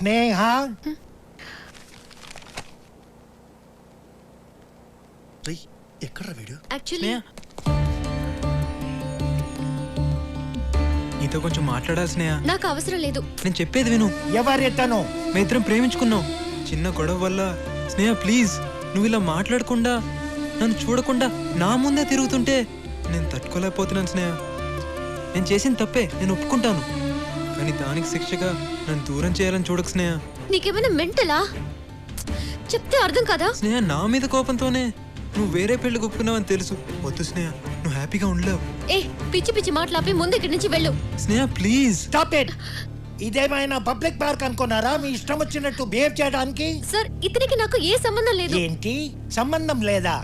స్నేహ ఎక్కడ వీడు? యాక్చువల్లీ నీతో కొంచెం మాట్లాడాలి స్నేహ. నాకు అవసరం లేదు. నేను చెప్పేది విను. ఎవరెతను? మీ ఇద్దరం ప్రేమించుకున్నాం. చిన్న గొడవ వల్ల స్నేహ ప్లీజ్ నువ్వు ఇలా మాట్లాడకుండా నన్ను చూడకుండా నా ముందే తిరుగుతుంటే నేను తట్టుకోలేకపోతున్నాను స్నేహ. నేను చేసిన తప్పే, నేను ఒప్పుకుంటాను. కానీ దానికి శిక్షగా నన్ను దూరం చేయాలని చూడకు స్నేహ. నీకేమైనా మెంటలా? చెప్తే అర్థం కదా. స్నేహ నా మీద కోపంతోనే నువ్వు వేరే పెళ్లి ఒప్పుకున్నావని తెలుసు. వద్దు స్నేహ, నువ్వు హ్యాపీగా ఉండలేవు. ఏ పిచ్చి పిచ్చి మాట్లాపి ముందు ఇక్కడి నుంచి వెళ్ళు. స్నేహ ప్లీజ్ స్టాప్ ఇట్. ఇదేమైనా పబ్లిక్ పార్క్ అనుకున్నారా మీ ఇష్టం వచ్చినట్టు బిహేవ్ చేయడానికి? సార్ ఇతనికి నాకు ఏ సంబంధం లేదు. ఏంటి సంబంధం లేదా?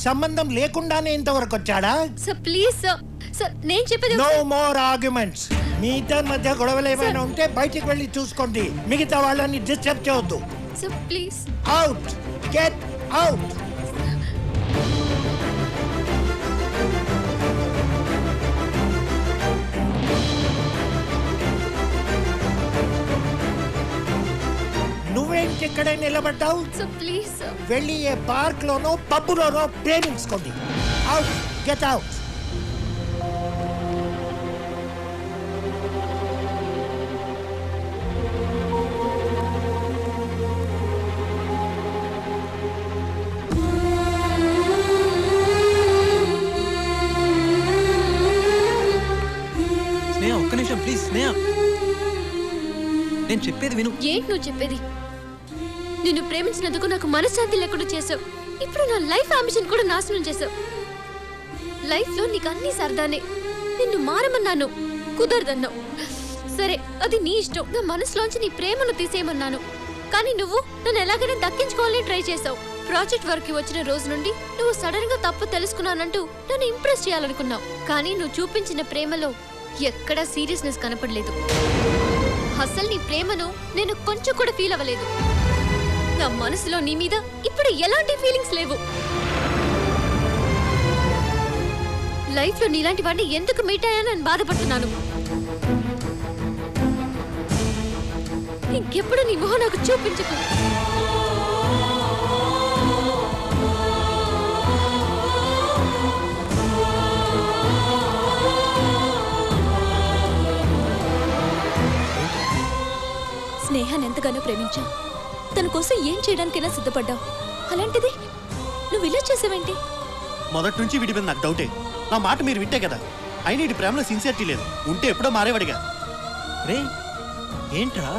సంబంధం లేకుండానే ఇంతవరకు వచ్చాడా? Sir please sir. సార్ నేను చెప్పేది. No more arguments. మీ ఇద్దరి మధ్య గొడవలు ఏమైనా ఉంటే బయటికి వెళ్ళి చూసుకోండి. మిగతా వాళ్ళని డిస్టర్బ్ చేయొద్దు. Sir please. Out. Get out. నువ్వేంటి ఇక్కడే నిలబడ్డావు? Sir please sir. వెళ్ళి ఏ పార్క్ లోనో పబ్బులోనో ప్రేమించుకోండి. అవుట్. Get out. స్నేహ ఒక్క నిమిషం ప్లీజ్. స్నేహ నేను చెప్పేది విను. ఏంటి నువ్వు చెప్పేది? నిన్ను ప్రేమించినందుకు నాకు మనశ్శాంతి లేకుండా చేసావు. ఇప్పుడు నా లైఫ్ అంబిషన్ కూడా నాశనం చేసావు. లైఫ్ లో నీకు అన్ని సరదానే. నిన్ను మారమన్నాను, కుదరదన్నావు. సరే అది నీ ఇష్టం. నా మనసులోంచి నీ ప్రేమను తీసేయమన్నాను. కానీ నువ్వు నన్ను ఎలాగైనా దక్కించుకోవాలని ట్రై చేసావు. ప్రాజెక్ట్ వర్క్ కి వచ్చిన రోజు నుండి నువ్వు సడన్ గా తప్పు తెలుసుకున్నానంటూ నన్ను ఇంప్రెస్ చేయాలనుకున్నావు. కానీ నువ్వు చూపించిన ప్రేమలో ఎక్కడా సీరియస్నెస్ కనపడలేదు. అసలు నీ ప్రేమను నేను కొంచెం కూడా ఫీల్ అవ్వలేదు. నా మనసులో నీ మీద ఇప్పుడు ఎలాంటి ఫీలింగ్స్ లేవు. లైఫ్ లో నీలాంటి వాడిని ఎందుకు మీట్ అయ్యానని బాధపడుతున్నాను. ఇంకెప్పుడు నీ మొహం నాకు చూపించకు. స్నేహాన్ని ఎంతగానో ప్రేమించావు. తన కోసం ఏం చేయడానికైనా సిద్ధపడ్డావు. అలాంటిది నువ్వు ఇలా చేసావేంటి? మొదటి నుంచి వీడి మీద నాకు డౌటే. నా మాట మీరు వింటే కదా. అయినా వీడి ప్రేమలో సిన్సియారిటీ లేదు. ఉంటే ఎప్పుడో మారేవాడిగా. రే ఏంట్రా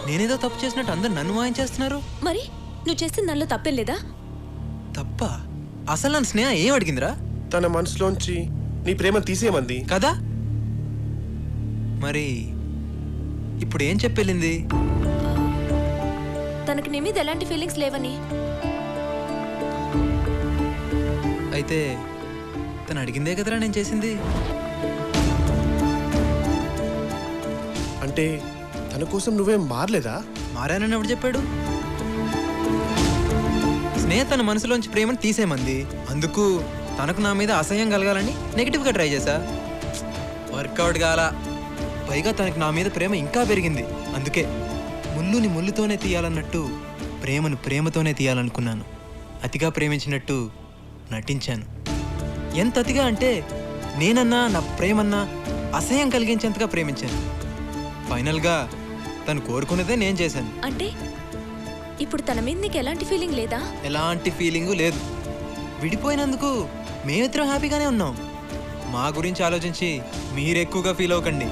నేనేదో తప్పు చేసినట్టు అందరు నన్ను వాయించేస్తున్నారు. మరి నువ్వు చేసిన దానిలో తప్పేం లేదా? తప్ప? అసలు నన్ను స్నేహ ఏం అడిగిందిరా? తన మనసులోంచి నీ ప్రేమ తీసేయమంది కదా. మరి ఇప్పుడు ఏం చెప్పెళ్ళింది? తనకి నీ మీద ఎలాంటి ఫీలింగ్స్ లేవని. అయితే తను అడిగిందే కదరా నేను చేసింది. అంటే తన కోసం నువ్వేం మారలేదా? మారానని ఎవడు చెప్పాడు? స్నేహ తన మనసులోంచి ప్రేమను తీసేయమంది. అందుకు తనకు నా మీద అసహ్యం కలగాలని నెగిటివ్గా ట్రై చేశా. వర్కౌట్ కాలా. పైగా తనకు నా మీద ప్రేమ ఇంకా పెరిగింది. అందుకే ముళ్ళుని ముళ్ళుతోనే తీయాలన్నట్టు ప్రేమను ప్రేమతోనే తీయాలనుకున్నాను. అతిగా ప్రేమించినట్టు నటించాను. ఎంత అతిగా అంటే నేనన్నా నా ప్రేమన్నా అసహ్యం కలిగించేంతగా ప్రేమించాను. ఫైనల్గా తను కోరుకున్నదే నేను చేశాను. అంటే ఇప్పుడు తన మీద నీకు ఎలాంటి ఫీలింగ్ లేదా? ఎలాంటి ఫీలింగు లేదు. విడిపోయినందుకు మేమిద్దరం హ్యాపీగానే ఉన్నాం. మా గురించి ఆలోచించి మీరు ఎక్కువగా ఫీల్ అవ్వకండి.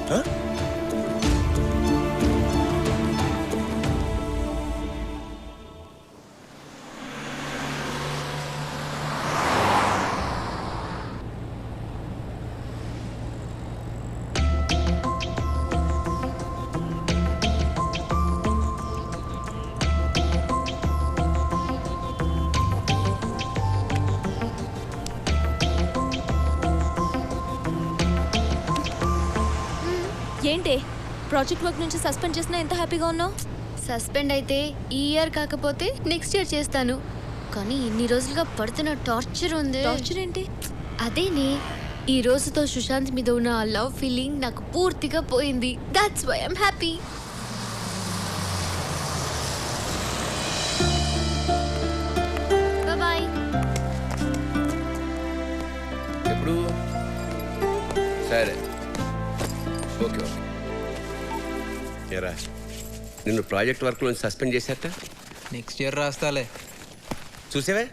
ఏంటే ప్రాజెక్ట్ వర్క్ నుంచి సస్పెండ్ చేసినా ఎంత హ్యాపీగా ఉన్నావు? సస్పెండ్ అయితే ఈ ఇయర్ కాకపోతే నెక్స్ట్ ఇయర్ చేస్తాను. కానీ ఇన్ని రోజులుగా పడుతున్న టార్చర్ ఉంది. టార్చర్ ఏంటి? అదేనే ఈ రోజుతో సుశాంత్ మీద ఉన్న ఆ లవ్ ఫీలింగ్ నాకు పూర్తిగా పోయింది. That's why I'm happy. సరే ఓకే ఓకే. ఏరా నిన్ను ప్రాజెక్ట్ వర్క్లో సస్పెండ్ చేశారట. Next year రాస్తాలే. చూసావే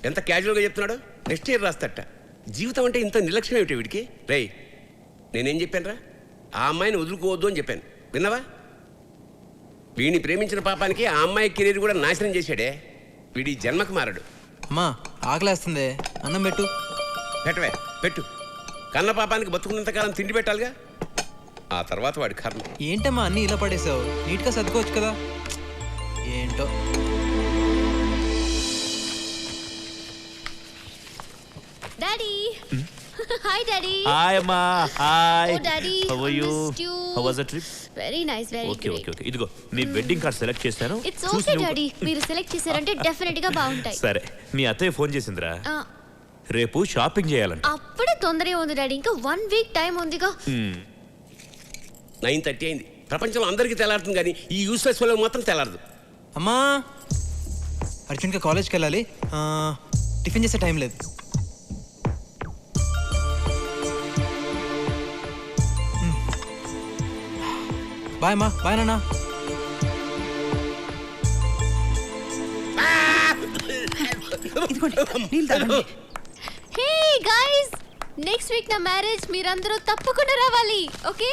ఎంత క్యాజువల్గా చెప్తున్నాడు. నెక్స్ట్ ఇయర్ రాస్తట. జీవితం అంటే ఇంత నిర్లక్ష్యం ఏమిటి వీడికి? రేయ్ నేనేం చెప్పానురా, ఆ అమ్మాయిని వదులుకోవద్దు అని చెప్పాను, విన్నావా? వీడిని ప్రేమించిన పాపానికి ఆ అమ్మాయి కెరీర్ కూడా నాశనం చేశాడే. వీడి జన్మకు మారడు. అమ్మా ఆకలేస్తుంది, అన్నం పెట్టు. పెట్టవే పెట్టు. కన్న పాపానికి బతుకున్నంతకాలం తిండి పెట్టాలిగా, ఆ తర్వాత వాడి కర్మ. ఏంటమ్మా అన్నీ ఇలా పడేసావు? నీట్గా సర్దుకోవచ్చు కదా. ఏంటో డాడీ. Hi daddy. హాయ్ అమ్మా. Hi. Oh, Daddy, how are you? missed you. How was the trip? Very nice, very okay okay okay. ఇదిగో మీ వెడ్డింగ్ కార్డ్ సెలెక్ట్ చేశాను. ఇట్స్ ఓకే డాడీ, మీరు సెలెక్ట్ చేశారంటే డెఫినెట్ గా బాగుంటాయి. సరే మీ అత్తయ్య ఫోన్ చేసిందిరా. ఆ, రేపు షాపింగ్ చేయాలంట. అప్పుడే తొందరగా ఉంది డాడీ, ఇంకా 1 వీక్ టైం ఉందిగా. 9:30 అయింది. ప్రపంచంలో అందరికీ తెల్లారుతుంది కానీ ఈ యూస్లెస్ వాళ్ళకి మాత్రం తెల్లారదు. అమ్మా అర్జున్గా కాలేజ్కి వెళ్ళాలి. టిఫిన్ చేసే టైం లేదు. బాయ్ అమ్మా. బాయ్ నాన్న. హే గైస్, నెక్స్ట్ వీక్ నా మ్యారేజ్, మీరందరూ తప్పకుండా రావాలి. ఓకే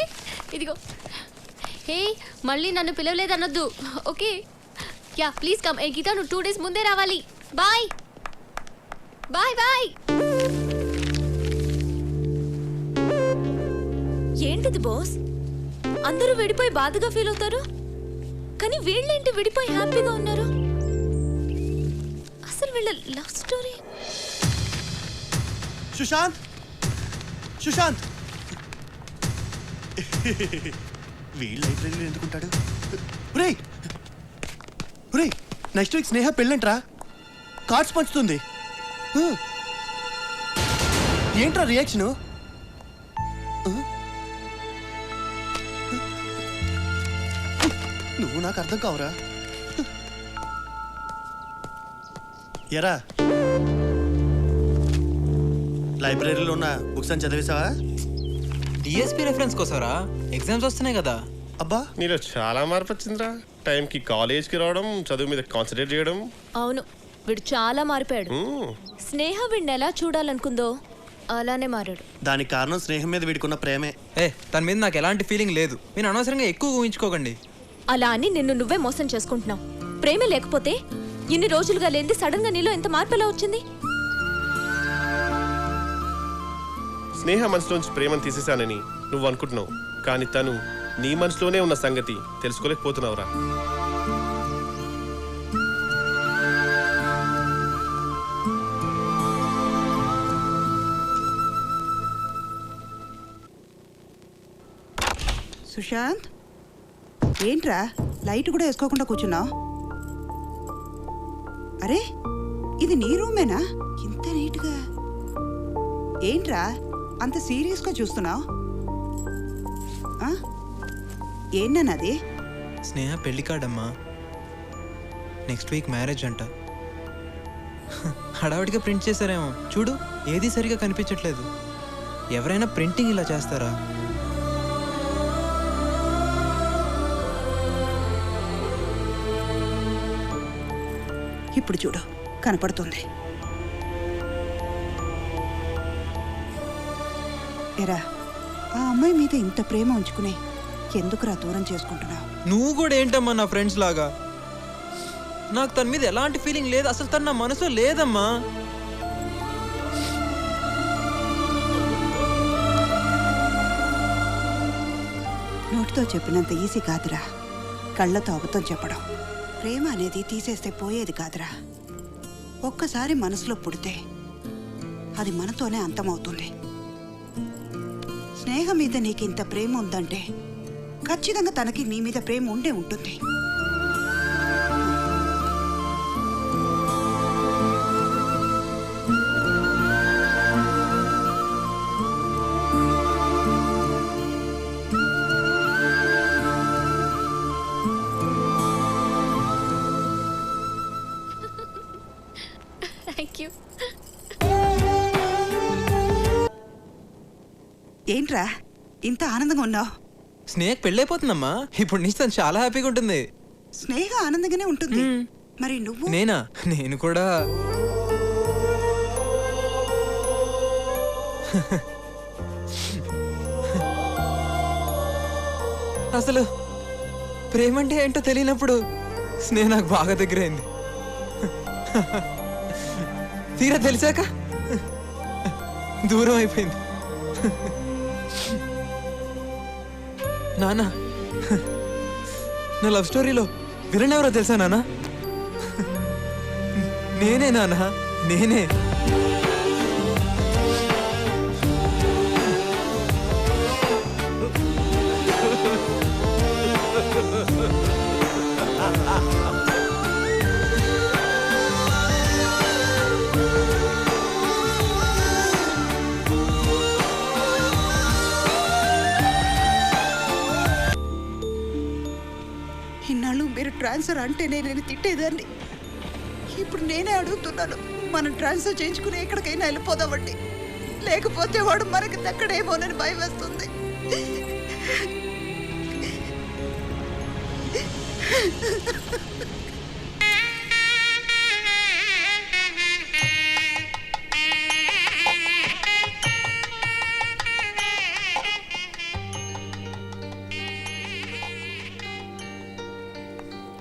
ఇదిగో. హే మళ్ళీ నన్ను పిలవలేదనొద్దు. Okay ya please come. ఏ గీత నువ్వు 2 days ముందే రావాలి. Bye bye bye. ఏంటిది బాస్? అందరూ విడిపోయి బాధగా ఫీల్ అవుతారు, కానీ వీళ్ళేంటి విడిపోయి హ్యాపీగా ఉన్నారు? అసలు వీళ్ళ లవ్ స్టోరీ. సుశాంత్ సుశాంత్ వీళ్ళ లైబ్రరీలో ఎందుకుంటాడు? రే రే నెక్స్ట్ వీక్ స్నేహ పెళ్ళంట్రా, కార్డ్స్ పంచుతుంది. ఏంట్రా రియాక్షను? నువ్వు నాకు అర్థం కావురా. ఎరా లైబ్రరీలో ఉన్న బుక్స్ అని చదివేశావా? డిఎస్పీ రెఫరెన్స్ కోసరా? ఎగ్జామ్స్ వస్తున్నాయి కదా. అబ్బా నీలో చాలా మార్పు వచ్చిందిరా. టైంకి కాలేజ్కి రావడం, చదువు మీద కాన్సన్ట్రేట్ చేయడం. అవును, వీడు చాలా మారిపోయాడు. స్నేహ వీడిని ఎలా చూడాలనుకుందో అలానే మారాడు. దానికి కారణం స్నేహం మీద వీడికున్న ప్రేమే. తన మీద నాకు ఎలాంటి ఫీలింగ్ లేదు. నేను అనవసరంగా ఎక్కువ ఊహించుకోకండి. అలా అని నిన్ను నువ్వే మోసం చేసుకుంటున్నావు. ప్రేమ లేకపోతే ఇన్ని రోజులుగా లేనిది సడన్ గా నీలో ఎంత మార్పు ఎలా వచ్చింది? స్నేహ మనసులోంచి ప్రేమను తీసేశానని నువ్వు అనుకుంటున్నావు, కానీ తను నీ మనసులోనే ఉన్న సంగతి తెలుసుకోలేకపోతున్నావురా. సుశాంత్ ఏంట్రా లైట్ కూడా వేసుకోకుండా కూర్చున్నావు? అరే ఇది నీ రూమేనా? ఇంత నీట్గా ఏంట్రా అంత సీరియస్గా చూస్తున్నావు? ఏంటన్నది? స్నేహ పెళ్లి కార్డమ్మా. నెక్స్ట్ వీక్ మ్యారేజ్ అంట. హడావిడిగా ప్రింట్ చేశారేమో చూడు, ఏది సరిగా కనిపించట్లేదు. ఎవరైనా ప్రింటింగ్ ఇలా చేస్తారా? ఇప్పుడు చూడు కనపడుతుంది. ఎరా ఆ అమ్మాయి మీద ఇంత ప్రేమ ఉంచుకుని ఎందుకురా దూరం చేసుకుంటున్నావు? నువ్వు కూడా ఏంటమ్మా నా ఫ్రెండ్స్ లాగా? నాకు తన మీద ఎలాంటి ఫీలింగ్ లేదు. అసలు తన నా మనసులో లేదమ్మా. నోటితో చెప్పినంత ఈజీ కాదురా కళ్ళతో అబద్ధం చెప్పడం. ప్రేమ అనేది తీసేస్తే పోయేది కాదురా. ఒక్కసారి మనసులో పుడితే అది మనతోనే అంతమవుతుంది. స్నేహ మీద నీకు ఇంత ప్రేమ ఉందంటే ఖచ్చితంగా తనకి నీ మీద ప్రేమ ఉండే ఉంటుంది. Thank you. ఏంట్రా ఇంత ఆనందంగా ఉన్నావు? స్నేహకు పెళ్ళైపోతుందమ్మా. ఇప్పుడు నుంచి తను చాలా హ్యాపీగా ఉంటుంది. స్నేహ ఆనందంగానే ఉంటుంది. మరి నువ్వు? నేనా? నేను కూడా అసలు ప్రేమంటే ఏంటో తెలియనప్పుడు స్నేహ నాకు బాగా దగ్గరైంది. తీరా తెలిసాక దూరం అయిపోయింది. నానా, నా లవ్ స్టోరీలో విలన్ ఎవరో తెలుసా నానా? నేనే నానా, నేనే. ఇన్నాళ్ళు మీరు ట్రాన్స్ఫర్ అంటేనే నేను తిట్టేదాన్ని. ఇప్పుడు నేనే అడుగుతున్నాను, మనం ట్రాన్స్ఫర్ చేయించుకుని ఎక్కడికైనా వెళ్ళిపోదామండి. లేకపోతే వాడు మనకి దక్కడేమోనని భయం వేస్తుంది.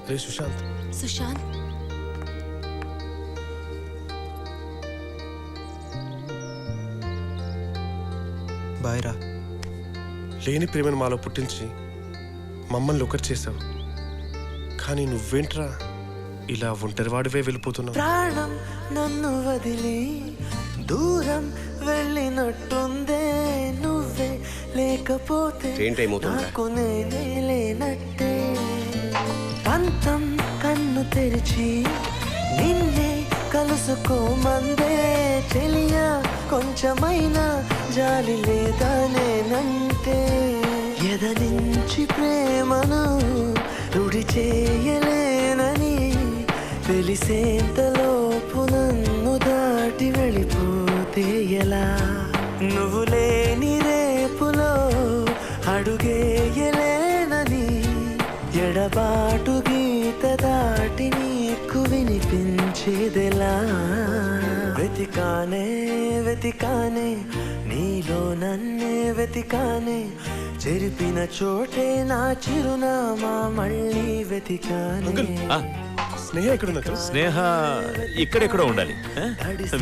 రే సుశాంత్, సుశాంత్, బాయ్ రా. లేని ప్రేమను మాలో పుట్టించి మమ్మల్ని ఒకరు చేసావు. కానీ నువ్వేంట్రా ఇలా ఒంటరివాడివే వెళ్ళిపోతున్నావు? ప్రాణం నన్ను వదిలి దూరం వెళ్ళినట్టుందే, నువ్వే లేకపోతే ట్రైన్ టైం అవుతుందా? నాకు నేనే లేనట్టే. పంతం కన్ను తెరిచి నిన్నే కలుసుకోమందే, చెలియా కొంచెమైనా జాలి లేదా నేనంటే. ఎదనించి ప్రేమను రుడి చేయలేనని తెలిసేంతలోపు నన్ను దాటి వెళ్ళిపోతే ఎలా? నువ్వు లేని రేపులో అడుగేయలేనని ఎడబాటు గీత దాటి నీకు వినిపించేదెలా? వెతికానే వెతికానే నీలో నన్నే వెతికానే, చెరిపిన చోటే నా చిరునామా మళ్ళీ వెతికానే. ఆ, స్నేహ ఎక్కడున్నట్టు? స్నేహ ఇక్కడెక్కడో ఉండాలి.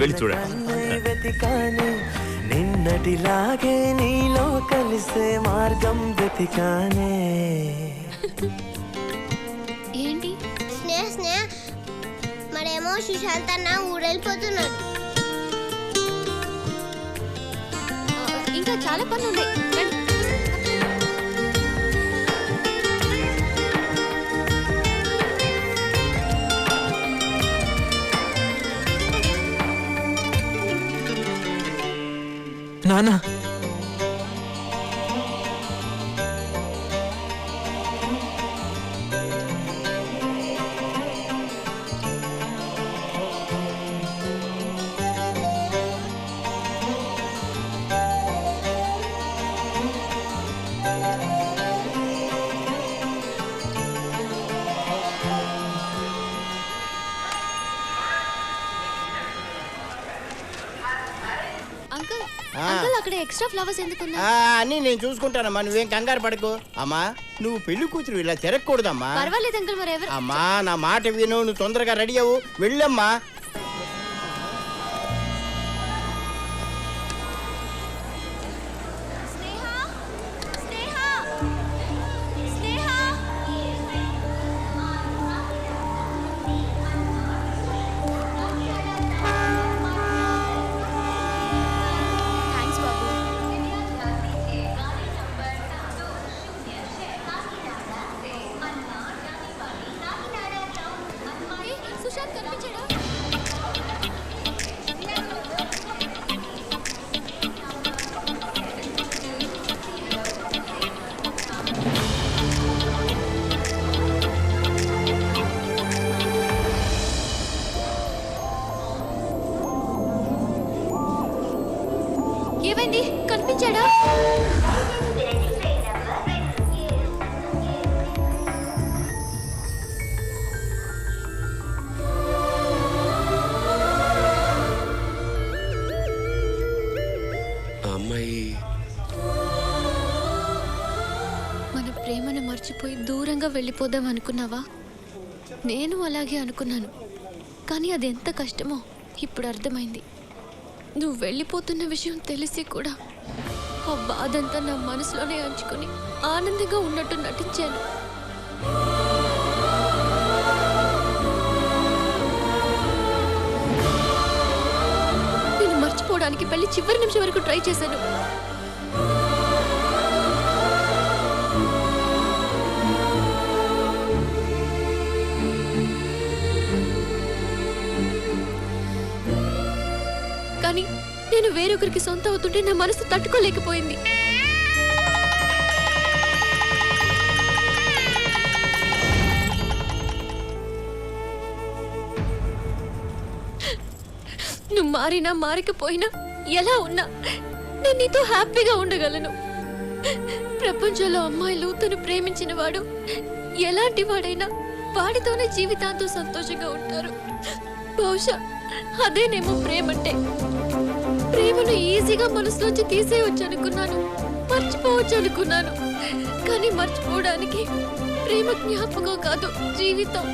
వెళ్ళి చూడండి. నన్నే వెతికానే, నిన్నటిలాగే నీలో కలిసే మార్గం వెతికానే. ఏంటి? స్నేహ స్నేహ మరేమో సుశాంత్ అన్న ఊరెళ్ళిపోతున్నాడు. ఇంకా చాలా పనులు ఉన్నాయి. రండి. నానా, అంకుల్, అంకుల్ అక్కడ ఎక్స్ట్రా ఫ్లవర్స్ ఎందుకున్నా? అన్నీ నేను చూసుకుంటానమ్మా, నువ్వేం కంగారు పడకు. అమ్మా నువ్వు పెళ్లి కూతురు ఇలా తిరగకూడదమ్మా. పర్వాలేదు అంకుల్, మరి ఎవరు? అమ్మా నా మాట విను, నువ్వు తొందరగా రెడీ అవ్వు, వెళ్ళమ్మా. సుశాంత్ కనిపించాడా? ఏమైంది? కనిపించాడా? ఆ అమ్మాయి మన ప్రేమను మర్చిపోయి దూరంగా వెళ్ళిపోదాం అనుకున్నావా? నేను అలాగే అనుకున్నాను, కానీ అది ఎంత కష్టమో ఇప్పుడు అర్థమైంది. నువ్వు వెళ్ళిపోతున్న విషయం తెలిసి కూడా ఆ బాధంతా నా మనసులోనే అంచుకొని ఆనందంగా ఉన్నట్టు నటించాను. నేను మర్చిపోవడానికి పెళ్లి చివరి నిమిషం వరకు ట్రై చేశాను. కానీ నేను వేరొకరికి సొంత అవుతుంటే నా మనసు తట్టుకోలేకపోయింది. నువ్వు మారినా మారకపోయినా ఎలా ఉన్నా నేను నీతో హ్యాపీగా ఉండగలను. ప్రపంచంలో అమ్మాయిలు తను ప్రేమించిన వాడు ఎలాంటి వాడైనా వాడితోనే జీవితాంతం సంతోషంగా ఉంటారు. బహుశా అదేనేమో ప్రేమంటే. ప్రేమను ఈజీగా మనసులోంచి తీసేయవచ్చు అనుకున్నాను, మర్చిపోవచ్చు అనుకున్నాను. కానీ మర్చిపోవడానికి ప్రేమ జ్ఞాపకం కాదు, జీవితం.